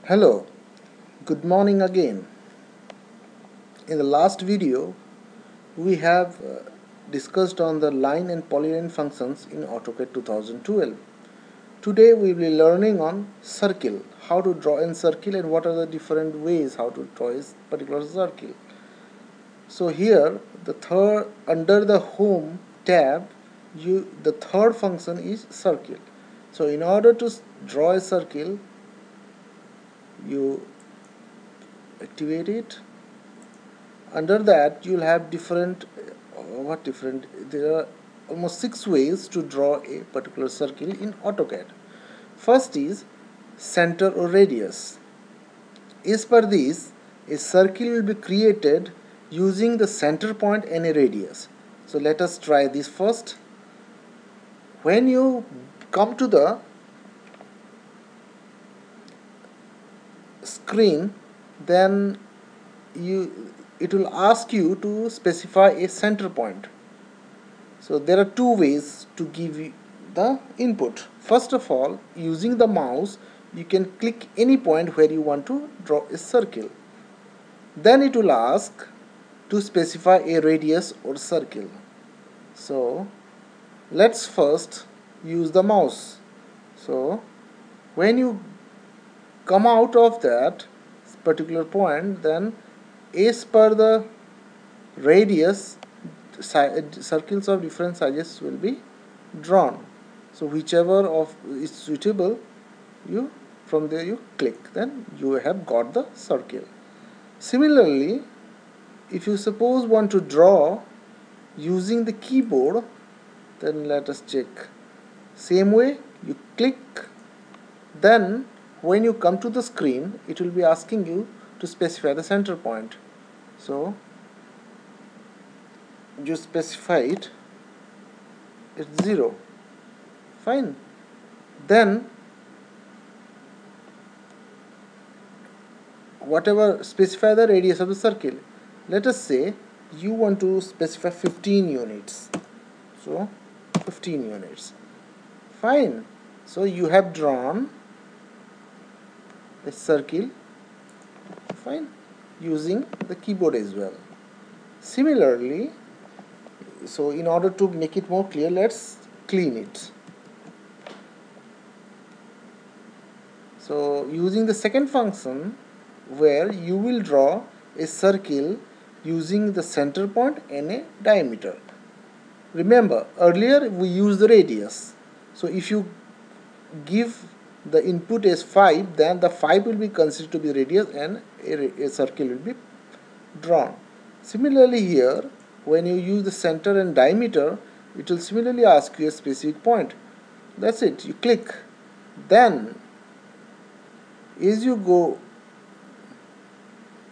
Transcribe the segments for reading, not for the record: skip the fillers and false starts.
Hello, good morning again. In the last video, we have discussed on the line and polyline functions in AutoCAD 2012. Today we will be learning on circle, how to draw a circle and what are the different ways how to draw a particular circle. So here, under the Home tab, the third function is circle. So in order to draw a circle, you activate it. Under that you'll have different there are almost 6 ways to draw a particular circle in AutoCAD. First is center or radius. As per this, a circle will be created using the center point and a radius. So let us try this first. When you come to the screen, then it will ask you to specify a center point. So there are 2 ways to give you the input. First of all, using the mouse, you can click any point where you want to draw a circle. Then it will ask to specify a radius or circle. So let's first use the mouse. So when you come out of that particular point, then as per the radius, circles of different sizes will be drawn. So whichever of is suitable, from there you click, then you have got the circle. Similarly, if you suppose want to draw using the keyboard, then let us check. Same way, you click, then when you come to the screen, it will be asking you to specify the center point. So you specify it, it's 0. Fine. Then whatever, specify the radius of the circle. Let us say you want to specify 15 units. So 15 units. Fine. So you have drawn a circle, fine, using the keyboard as well. Similarly, so in order to make it more clear, let's clean it. So using the second function, where you will draw a circle using the center point and a diameter. Remember, earlier we used the radius. So if you give the input as 5, then the 5 will be considered to be radius and a circle will be drawn. Similarly here, when you use the center and diameter, it will similarly ask you a specific point. That's it. You click. Then as you go,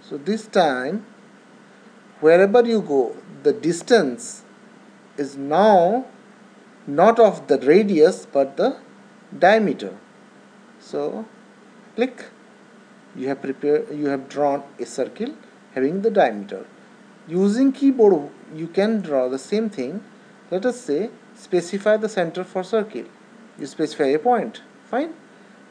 so this time wherever you go, the distance is now not of the radius but the diameter. So click, you have drawn a circle having the diameter. Using keyboard you can draw the same thing. Let us say specify the center for circle. You specify a point, fine.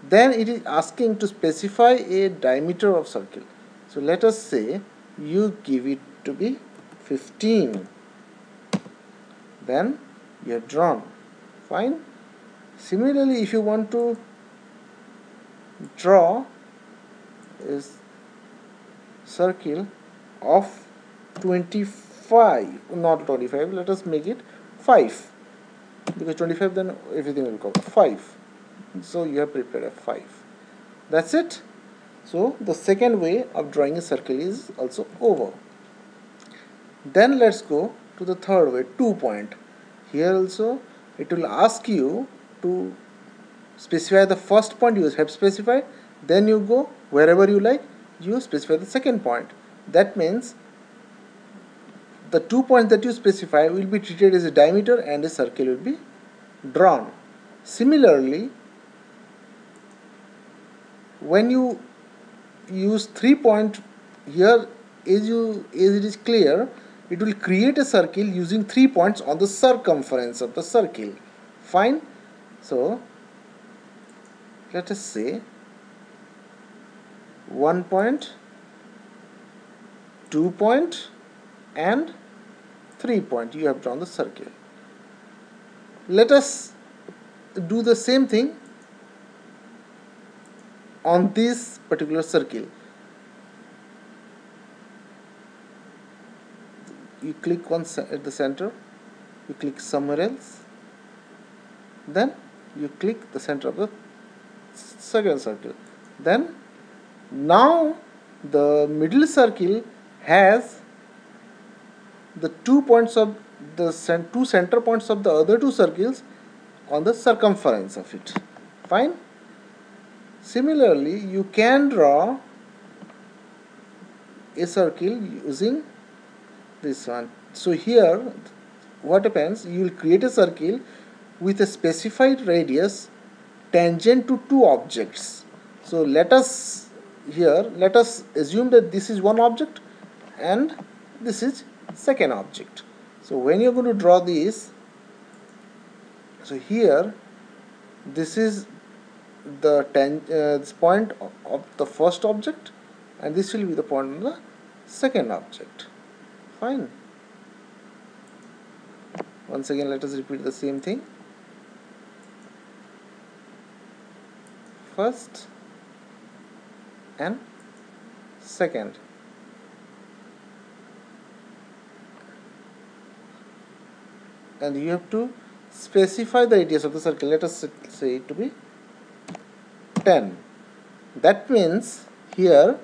Then it is asking to specify a diameter of circle. So let us say you give it to be 15. Then you have drawn, fine. Similarly, if you want to draw a circle of 25, not 25, let us make it 5, because 25 then everything will come 5. So you have prepared a 5. That's it. So the second way of drawing a circle is also over. Then let's go to the third way, 2 point. Here also it will ask you to specify the first point you have specified, then you go wherever you like, you specify the second point. That means the 2 points that you specify will be treated as a diameter and a circle will be drawn. Similarly, when you use 3 point here, as it is clear, it will create a circle using 3 points on the circumference of the circle. Fine. So let us say 1 point, 2 point, and 3 point. You have drawn the circle. Let us do the same thing on this particular circle. You click on at the center, you click somewhere else, then you click the center of the second circle. Then now the middle circle has the 2 points of the two center points of the other two circles on the circumference of it. Fine. Similarly, you can draw a circle using this one. So here what happens, you will create a circle with a specified radius tangent to two objects. So let us assume that this is one object and this is second object. So when you're going to draw this, so here this is the this point of the first object and this will be the point of the second object. Fine. Once again, let us repeat the same thing. First and second. And you have to specify the radius of the circle. Let us say it to be 10. That means here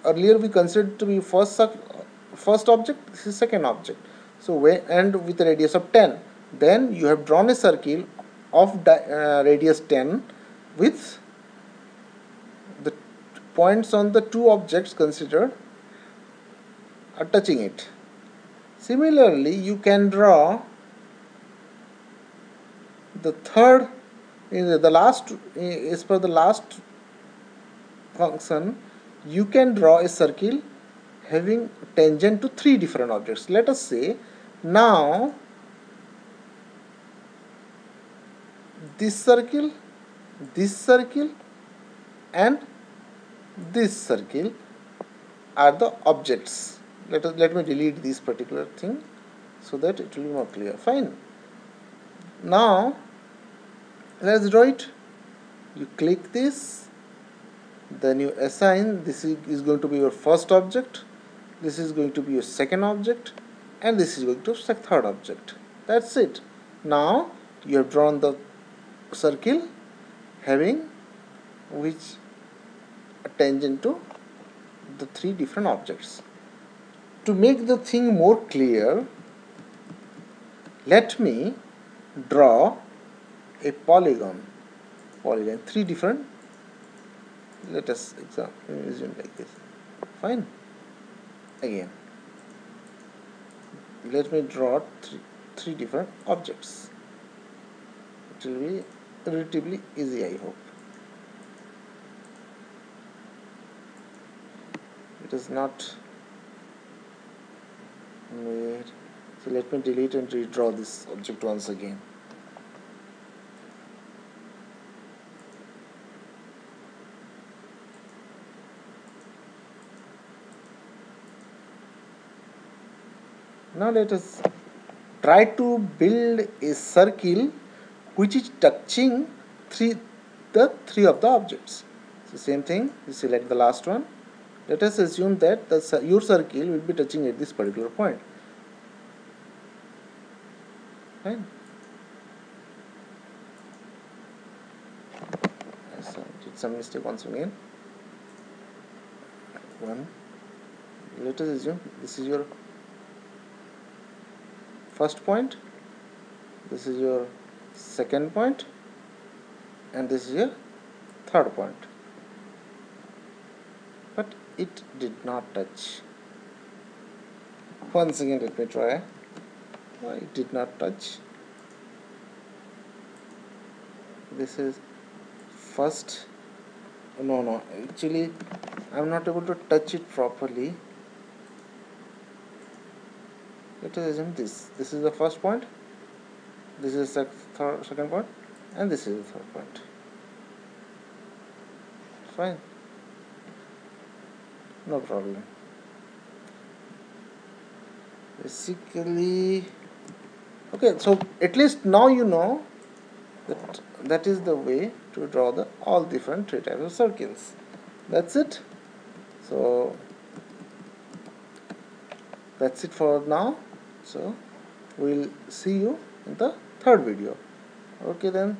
earlier we considered to be first object, this is second object. So when and with a radius of 10, then you have drawn a circle of radius 10 with the points on the two objects considered are touching it. Similarly, you can draw the third, the last, as per the last function, you can draw a circle having tangent to three different objects. Let us say now this circle, and this circle are the objects. Let me delete this particular thing so that it will be more clear. Fine. Now let's draw it. You click this, then you assign this is going to be your first object, this is going to be your second object, and this is going to be third object. That's it. Now you have drawn the circle having which a tangent to the three different objects. To make the thing more clear, let me draw a polygon, three different, let us assume like this. Fine. Again, let me draw three different objects. It will be relatively easy, I hope. It is not made. So let me delete and redraw this object once again. Now let us try to build a circle which is touching the three of the objects. So same thing, you select the last one. Let us assume that your circle will be touching at this particular point. Fine. So did some mistake once again. One. Let us assume this is your first point, this is your second point, and this is your third point. But it did not touch. Once again, let me try. It did not touch. This is first. No, actually I'm not able to touch it properly. Let us assume this is the first point, this is the second point, and this is the third point. Fine. No problem. Basically, okay, so at least now you know that is the way to draw the all different three types of circles. That's it. So that's it for now. So we'll see you in the third video. Okay then.